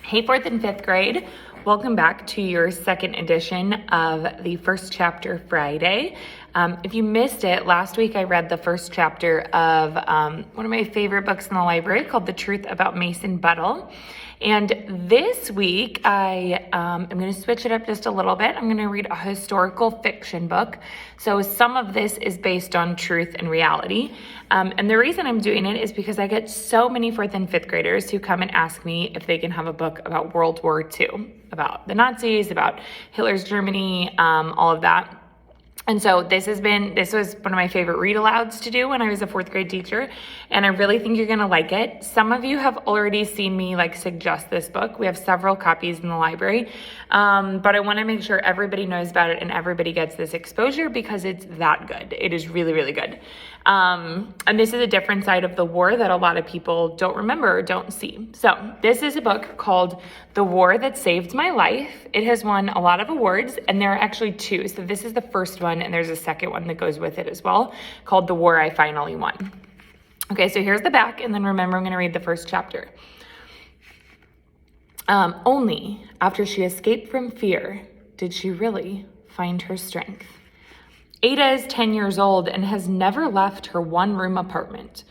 Hey, fourth and fifth grade. Welcome back to your second edition of the First Chapter Friday. If you missed it, last week I read the first chapter of one of my favorite books in the library called The Truth About Mason Buttle. And this week I am going to switch it up just a little bit. I'm going to read a historical fiction book. So some of this is based on truth and reality. And the reason I'm doing it is because I get so many fourth and fifth graders who come and ask me if they can have a book about World War II, about the Nazis, about Hitler's Germany, all of that. And so this was one of my favorite read alouds to do when I was a fourth grade teacher, and I really think you're gonna like it. Some of you have already seen me suggest this book. We have several copies in the library, but I wanna make sure everybody knows about it and everybody gets this exposure because it's that good. It is really, really good. And this is a different side of the war that a lot of people don't remember or don't see. So this is a book called The War That Saved My Life. It has won a lot of awards, and there are actually two. So this is the first one, and there's a second one that goes with it as well, called The War I Finally Won. Okay, so here's the back, and then remember I'm gonna read the first chapter. Only after she escaped from fear did she really find her strength. Ada is 10 years old and has never left her one-room apartment.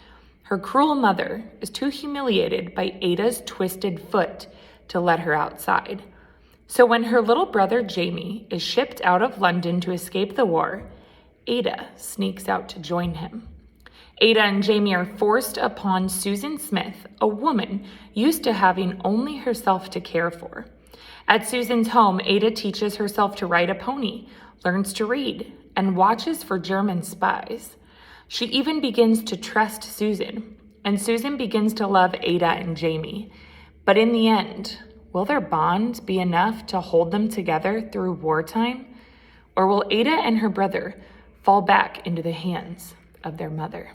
Her cruel mother is too humiliated by Ada's twisted foot to let her outside. So when her little brother Jamie is shipped out of London to escape the war, Ada sneaks out to join him. Ada and Jamie are forced upon Susan Smith, a woman used to having only herself to care for. At Susan's home, Ada teaches herself to ride a pony, learns to read, and watches for German spies. She even begins to trust Susan, and Susan begins to love Ada and Jamie. But in the end, will their bond be enough to hold them together through wartime? Or will Ada and her brother fall back into the hands of their mother?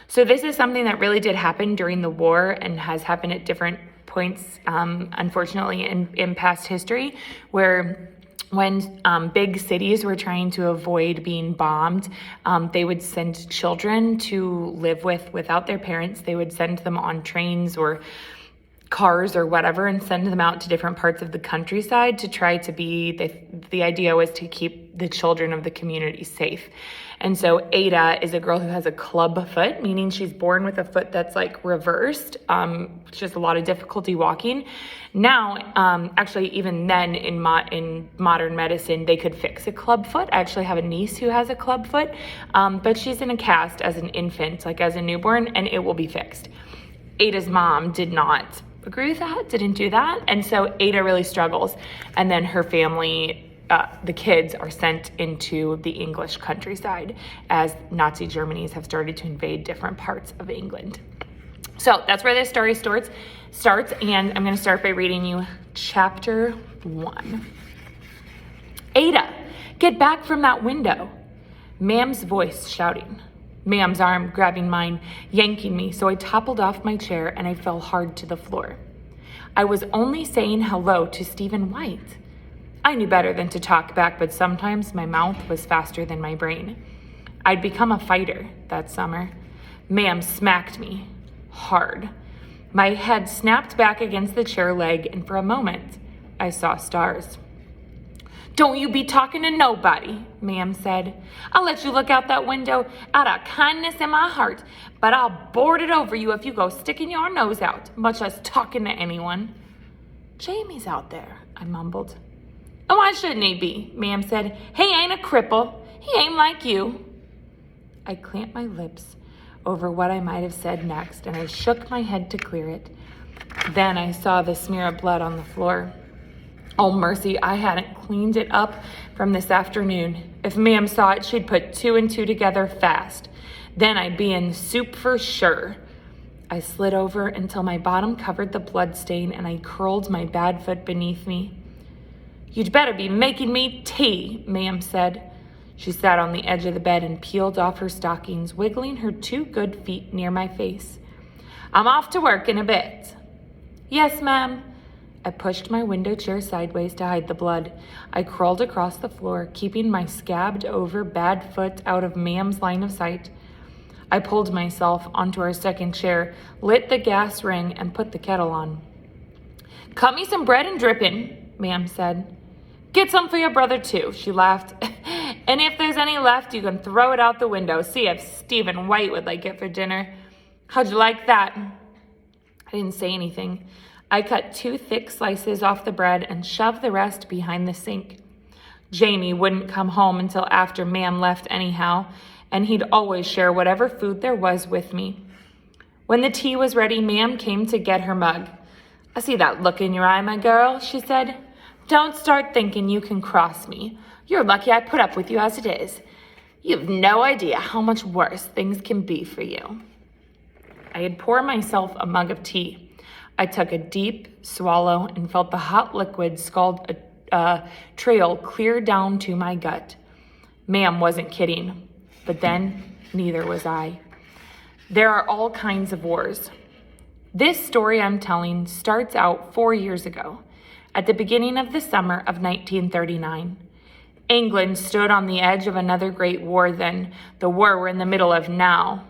So this is something that really did happen during the war and has happened at different points, unfortunately, in past history, where when big cities were trying to avoid being bombed, they would send children to live without their parents. They would send them on trains or cars or whatever and send them out to different parts of the countryside to try to the idea was to keep the children of the community safe. And so Ada is a girl who has a club foot, meaning she's born with a foot that's reversed. She has a lot of difficulty walking. Now, actually, even then in modern medicine, they could fix a club foot. I actually have a niece who has a club foot, but she's in a cast as an infant, as a newborn, and it will be fixed. Ada's mom did not agree with that, didn't do that. And so Ada really struggles. And then her family, the kids are sent into the English countryside as Nazi Germanies have started to invade different parts of England. So that's where this story starts. And I'm going to start by reading you chapter 1. Ada, get back from that window. Mam's voice shouting. Mam's arm grabbing mine, yanking me, so I toppled off my chair and I fell hard to the floor. I was only saying hello to Stephen White. I knew better than to talk back, but sometimes my mouth was faster than my brain. I'd become a fighter that summer. Mam smacked me hard. My head snapped back against the chair leg, and for a moment, I saw stars. Don't you be talking to nobody, Mam said. I'll let you look out that window out of kindness in my heart, but I'll board it over you if you go sticking your nose out, much less talking to anyone. Jamie's out there, I mumbled. Oh, why shouldn't he be? Mam said. He ain't a cripple. He ain't like you. I clamped my lips over what I might have said next, and I shook my head to clear it. Then I saw the smear of blood on the floor. Oh, mercy, I hadn't cleaned it up from this afternoon. If Mam saw it, she'd put 2 and 2 together fast. Then I'd be in soup for sure. I slid over until my bottom covered the blood stain, and I curled my bad foot beneath me. You'd better be making me tea, Mam said. She sat on the edge of the bed and peeled off her stockings, wiggling her 2 good feet near my face. I'm off to work in a bit. Yes, ma'am. I pushed my window chair sideways to hide the blood. I crawled across the floor, keeping my scabbed over bad foot out of Mam's line of sight. I pulled myself onto our second chair, lit the gas ring, and put the kettle on. Cut me some bread and dripping, Ma'am said. Get some for your brother, too, she laughed. And if there's any left, you can throw it out the window. See if Stephen White would like it for dinner. How'd you like that? I didn't say anything. I cut 2 thick slices off the bread and shoved the rest behind the sink. Jamie wouldn't come home until after Ma'am left anyhow, and he'd always share whatever food there was with me. When the tea was ready, Ma'am came to get her mug. I see that look in your eye, my girl, she said. Don't start thinking you can cross me. You're lucky I put up with you as it is. You've no idea how much worse things can be for you. I had poured myself a mug of tea. I took a deep swallow and felt the hot liquid scald a trail clear down to my gut. Ma'am wasn't kidding, but then neither was I. There are all kinds of wars. This story I'm telling starts out 4 years ago, at the beginning of the summer of 1939. England stood on the edge of another great war then, the war we're in the middle of now.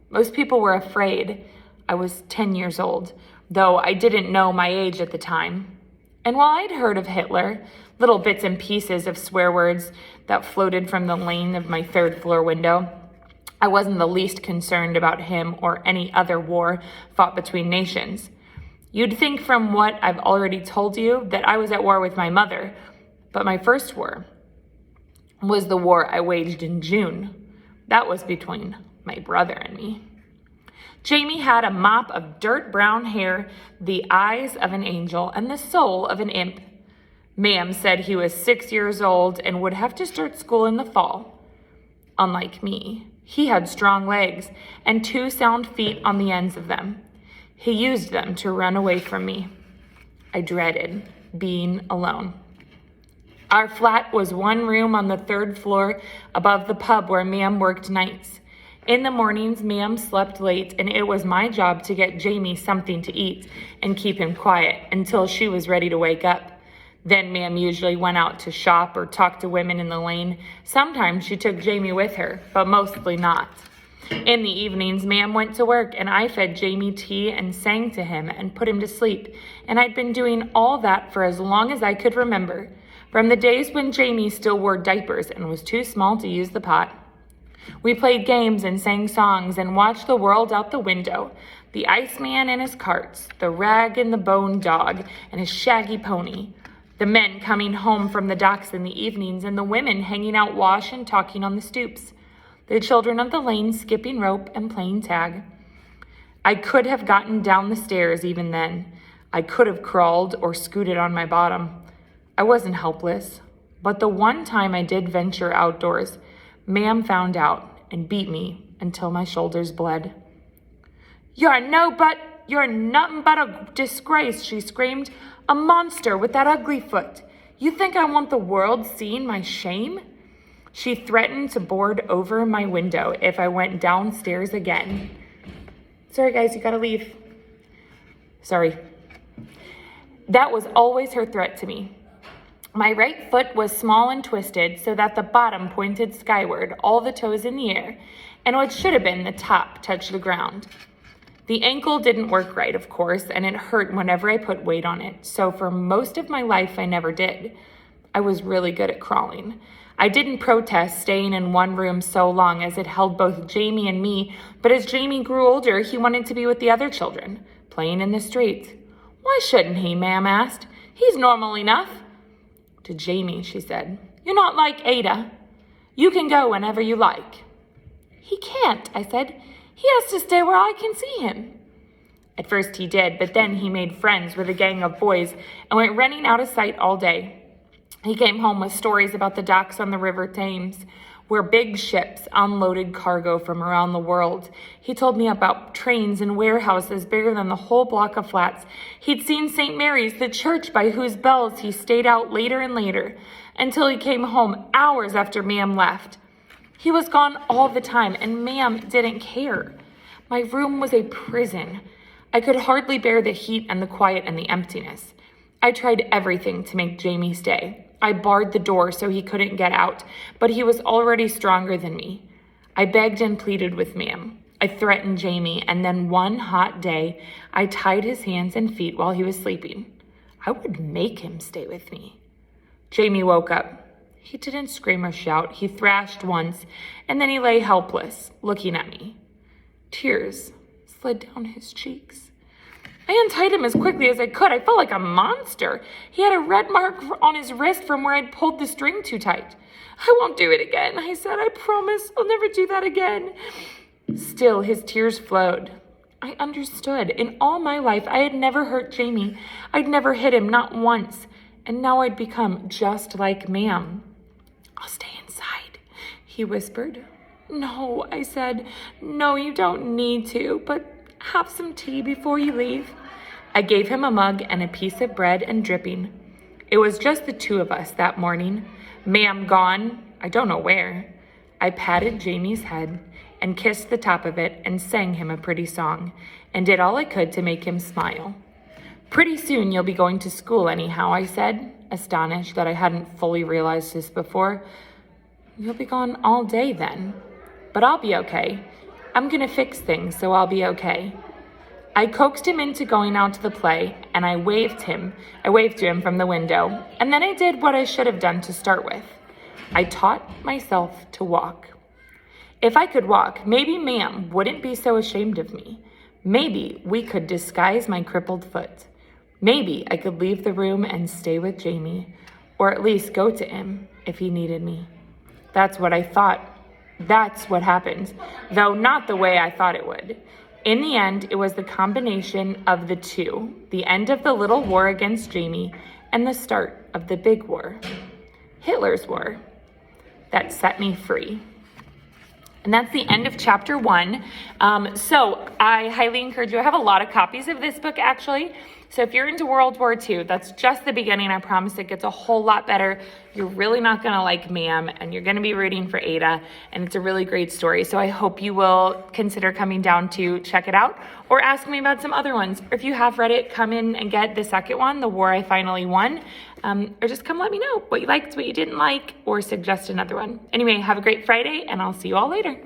Most people were afraid. I was 10 years old, though I didn't know my age at the time. And while I'd heard of Hitler, little bits and pieces of swear words that floated from the lane of my 3rd floor window, I wasn't the least concerned about him or any other war fought between nations. You'd think from what I've already told you that I was at war with my mother, but my first war was the war I waged in June. That was between my brother and me. Jamie had a mop of dirt brown hair, the eyes of an angel, and the soul of an imp. Ma'am said he was 6 years old and would have to start school in the fall. Unlike me, he had strong legs and 2 sound feet on the ends of them. He used them to run away from me. I dreaded being alone. Our flat was 1 room on the 3rd floor above the pub where Ma'am worked nights. In the mornings, Ma'am slept late, and it was my job to get Jamie something to eat and keep him quiet until she was ready to wake up. Then Ma'am usually went out to shop or talk to women in the lane. Sometimes she took Jamie with her, but mostly not. In the evenings, Ma'am went to work, and I fed Jamie tea and sang to him and put him to sleep, and I'd been doing all that for as long as I could remember, from the days when Jamie still wore diapers and was too small to use the pot. We played games and sang songs and watched the world out the window, the Iceman and his carts, the Rag and the Bone Dog and his shaggy pony, the men coming home from the docks in the evenings and the women hanging out wash and talking on the stoops, the children of the lane skipping rope and playing tag. I could have gotten down the stairs even then. I could have crawled or scooted on my bottom. I wasn't helpless, but the one time I did venture outdoors, Ma'am found out and beat me until my shoulders bled. You're nothing but a disgrace, she screamed. A monster with that ugly foot. You think I want the world seeing my shame? She threatened to board over my window if I went downstairs again. Sorry, guys, you gotta leave. Sorry. That was always her threat to me. My right foot was small and twisted so that the bottom pointed skyward, all the toes in the air, and what should have been the top touched the ground. The ankle didn't work right, of course, and it hurt whenever I put weight on it, so for most of my life I never did. I was really good at crawling. I didn't protest staying in one room so long as it held both Jamie and me, but as Jamie grew older, he wanted to be with the other children, playing in the streets. Why shouldn't he, Ma'am asked. He's normal enough. To Jamie, she said, you're not like Ada. You can go whenever you like. He can't, I said. He has to stay where I can see him. At first he did, but then he made friends with a gang of boys and went running out of sight all day. He came home with stories about the docks on the River Thames, where big ships unloaded cargo from around the world. He told me about trains and warehouses bigger than the whole block of flats. He'd seen St. Mary's, the church by whose bells he stayed out later and later, until he came home hours after Ma'am left. He was gone all the time, and Ma'am didn't care. My room was a prison. I could hardly bear the heat and the quiet and the emptiness. I tried everything to make Jamie stay. I barred the door so he couldn't get out, but he was already stronger than me. I begged and pleaded with Ma'am. I threatened Jamie, and then one hot day, I tied his hands and feet while he was sleeping. I would make him stay with me. Jamie woke up. He didn't scream or shout. He thrashed once, and then he lay helpless, looking at me. Tears slid down his cheeks. I untied him as quickly as I could. I felt like a monster. He had a red mark on his wrist from where I'd pulled the string too tight. I won't do it again, I said. I promise I'll never do that again. Still, his tears flowed. I understood. In all my life, I had never hurt Jamie. I'd never hit him, not once. And now I'd become just like Ma'am. I'll stay inside, he whispered. No, I said. No, you don't need to, but have some tea before you leave. I gave him a mug and a piece of bread and dripping. It was just the two of us that morning. Ma'am gone, I don't know where. I patted Jamie's head and kissed the top of it and sang him a pretty song and did all I could to make him smile. Pretty soon you'll be going to school anyhow, I said, astonished that I hadn't fully realized this before. You'll be gone all day then. But I'll be okay. I'm gonna fix things, so I'll be okay. I coaxed him into going out to the play, and I waved to him from the window, and then I did what I should have done to start with. I taught myself to walk. If I could walk, maybe Ma'am wouldn't be so ashamed of me. Maybe we could disguise my crippled foot. Maybe I could leave the room and stay with Jamie, or at least go to him if he needed me. That's what I thought. That's what happened, though not the way I thought it would. In the end, it was the combination of the two, the end of the little war against Jamie and the start of the big war, Hitler's war, that set me free. And that's the end of chapter 1. So I highly encourage you. I have a lot of copies of this book, actually. So if you're into World War II, that's just the beginning. I promise it gets a whole lot better. You're really not going to like Ma'am, and you're going to be rooting for Ada, and it's a really great story. So I hope you will consider coming down to check it out or ask me about some other ones. Or if you have read it, come in and get the second one, The War I Finally Won, or just come let me know what you liked, what you didn't like, or suggest another one. Anyway, have a great Friday, and I'll see you all later.